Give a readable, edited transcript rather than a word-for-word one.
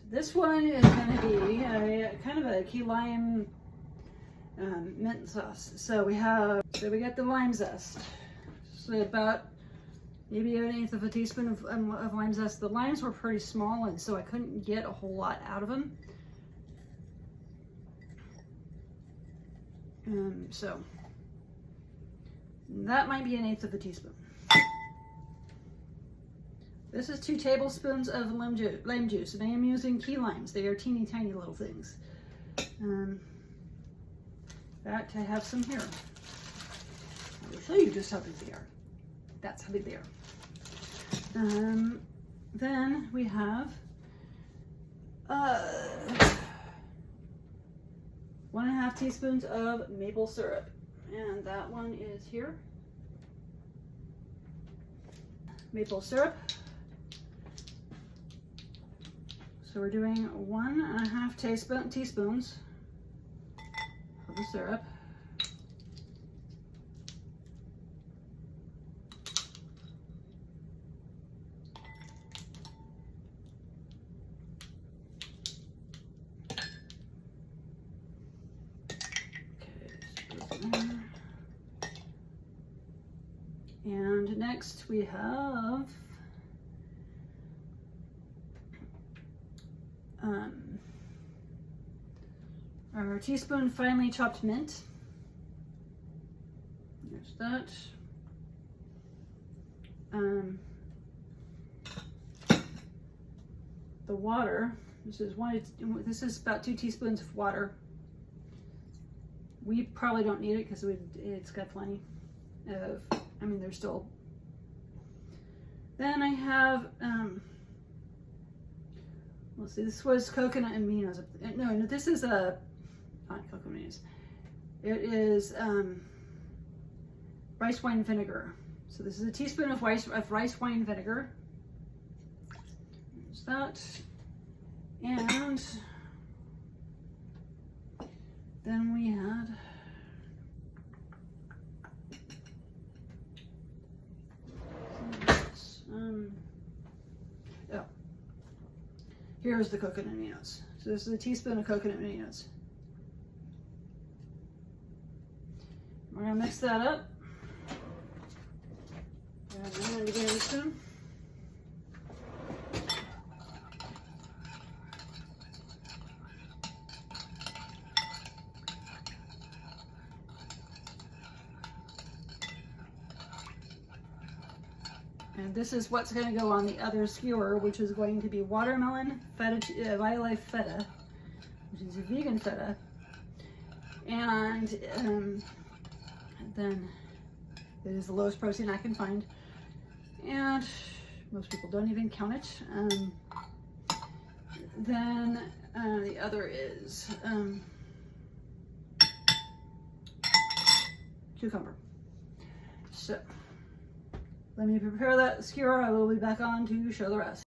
This one is going to be a kind of a key lime mint sauce. So we got the lime zest. So about maybe 1/8 of a teaspoon of lime zest. The limes were pretty small, and so I couldn't get a whole lot out of them. So that might be 1/8 of a teaspoon. This is 2 tablespoons of lime juice, and I am using key limes. They are teeny tiny little things. In fact, I have some here. I will show you just how big they are. That's how big they are. Then we have 1.5 teaspoons of maple syrup, and that one is here. Maple syrup. So we're doing 1.5 teaspoons of the syrup. And next we have our teaspoon finely chopped mint. There's that. The water. This is about 2 teaspoons of water. We probably don't need it because it's got plenty of. I mean, there's still. Then I have. Let's see. This was coconut aminos. No, this is not coconut aminos. It is rice wine vinegar. So this is a teaspoon of rice wine vinegar. There's that. And then we had here's the coconut aminos. So this is a teaspoon of coconut aminos. We're gonna mix that up. And I'm gonna give it a spoon. And this is what's going to go on the other skewer, which is going to be watermelon feta, Violife feta, which is a vegan feta. And then it is the lowest protein I can find. And most people don't even count it. Then the other is cucumber. So let me prepare that skewer. I will be back on to show the rest.